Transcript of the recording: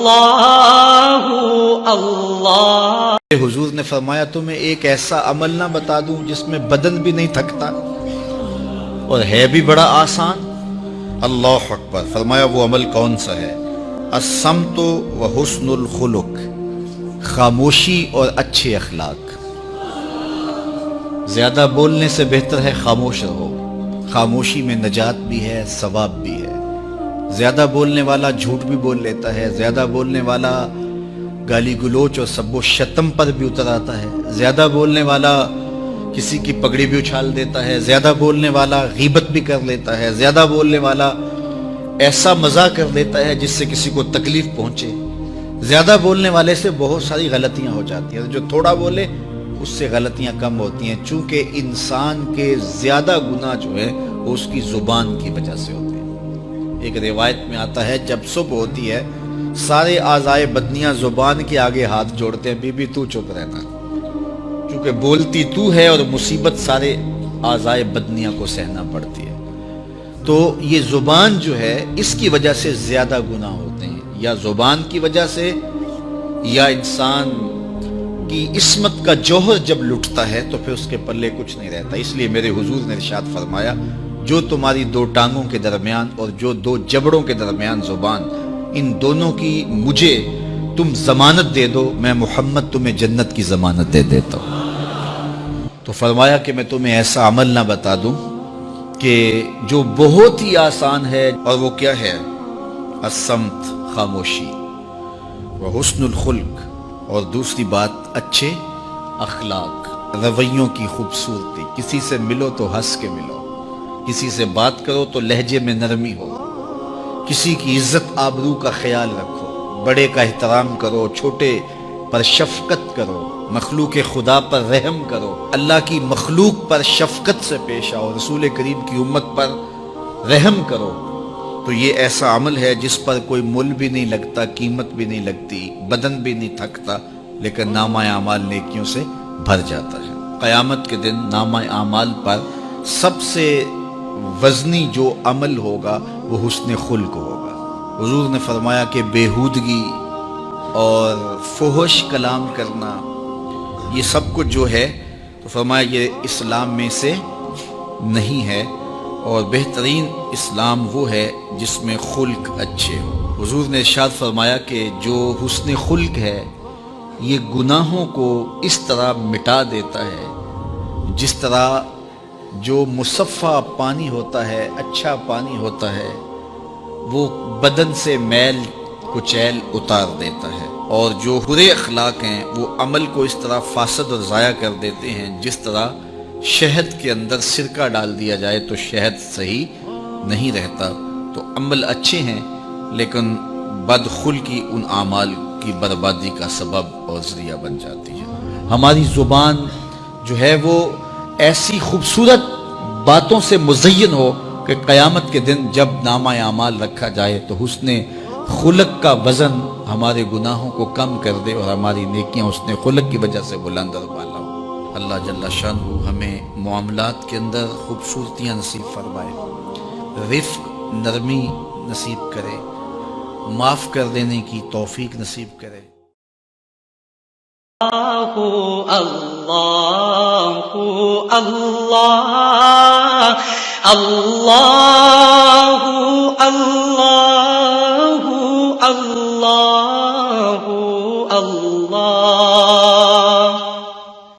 اللہ اللہ۔ حضور نے فرمایا تمہیں ایک ایسا عمل نہ بتا دوں جس میں بدن بھی نہیں تھکتا اور ہے بھی بڑا آسان؟ اللہ اکبر۔ فرمایا وہ عمل کون سا ہے؟ الصمت و حسن الخلق، خاموشی اور اچھے اخلاق۔ زیادہ بولنے سے بہتر ہے خاموش رہو، خاموشی میں نجات بھی ہے، ثواب بھی ہے۔ زیادہ بولنے والا جھوٹ بھی بول لیتا ہے، زیادہ بولنے والا گالی گلوچ اور سب و شتم پر بھی اتر آتا ہے، زیادہ بولنے والا کسی کی پگڑی بھی اچھال دیتا ہے، زیادہ بولنے والا غیبت بھی کر لیتا ہے، زیادہ بولنے والا ایسا مزاح کر دیتا ہے جس سے کسی کو تکلیف پہنچے۔ زیادہ بولنے والے سے بہت ساری غلطیاں ہو جاتی ہیں، جو تھوڑا بولے اس سے غلطیاں کم ہوتی ہیں، چونکہ انسان کے زیادہ گناہ جو ہے وہ اس کی زبان کی وجہ سے ہوتے ہیں۔ ایک روایت میں آتا ہے جب صبح ہوتی ہے سارے اعضائے بدنیاں زبان کے آگے ہاتھ جوڑتے ہیں، بی بی تو چپ رہنا، کیونکہ بولتی تو ہے اور مصیبت سارے اعضائے بدنیاں کو سہنا پڑتی ہے۔ تو یہ زبان جو ہے اس کی وجہ سے زیادہ گناہ ہوتے ہیں، یا زبان کی وجہ سے یا انسان کی عصمت کا جوہر جب لٹتا ہے تو پھر اس کے پلے کچھ نہیں رہتا۔ اس لیے میرے حضور نے ارشاد فرمایا جو تمہاری دو ٹانگوں کے درمیان اور جو دو جبڑوں کے درمیان زبان، ان دونوں کی مجھے تم ضمانت دے دو، میں محمد تمہیں جنت کی ضمانت دے دیتا ہوں۔ تو فرمایا کہ میں تمہیں ایسا عمل نہ بتا دوں کہ جو بہت ہی آسان ہے، اور وہ کیا ہے؟ الصمت، خاموشی، وحسن الخلق، اور دوسری بات اچھے اخلاق، رویوں کی خوبصورتی۔ کسی سے ملو تو ہنس کے ملو، کسی سے بات کرو تو لہجے میں نرمی ہو، کسی کی عزت آبرو کا خیال رکھو، بڑے کا احترام کرو، چھوٹے پر شفقت کرو، مخلوق خدا پر رحم کرو، اللہ کی مخلوق پر شفقت سے پیش آؤ، رسول کریم کی امت پر رحم کرو۔ تو یہ ایسا عمل ہے جس پر کوئی مل بھی نہیں لگتا، قیمت بھی نہیں لگتی، بدن بھی نہیں تھکتا، لیکن نامہ اعمال نیکیوں سے بھر جاتا ہے۔ قیامت کے دن نامہ اعمال پر سب سے وزنی جو عمل ہوگا وہ حسن خلق ہوگا۔ حضور نے فرمایا کہ بیہودگی اور فحش کلام کرنا یہ سب کچھ جو ہے، تو فرمایا یہ اسلام میں سے نہیں ہے، اور بہترین اسلام وہ ہے جس میں خلق اچھے ہو۔ حضور نے ارشاد فرمایا کہ جو حسن خلق ہے یہ گناہوں کو اس طرح مٹا دیتا ہے جس طرح جو مصفہ پانی ہوتا ہے، اچھا پانی ہوتا ہے، وہ بدن سے میل کچیل اتار دیتا ہے، اور جو برے اخلاق ہیں وہ عمل کو اس طرح فاسد اور ضائع کر دیتے ہیں جس طرح شہد کے اندر سرکہ ڈال دیا جائے تو شہد صحیح نہیں رہتا۔ تو عمل اچھے ہیں لیکن بدخلقی ان اعمال کی بربادی کا سبب اور ذریعہ بن جاتی ہے۔ ہماری زبان جو ہے وہ ایسی خوبصورت باتوں سے مزین ہو کہ قیامت کے دن جب نامہ اعمال رکھا جائے تو حسن خلق کا وزن ہمارے گناہوں کو کم کر دے اور ہماری نیکیاں حسن خلق کی وجہ سے بلند اور بالا ہو۔ اللہ جل شانہ ہمیں معاملات کے اندر خوبصورتیاں نصیب فرمائے، رفق، نرمی نصیب کرے، معاف کر دینے کی توفیق نصیب کرے۔ اللہ اللہ اللہ اللہ اللہ اللہ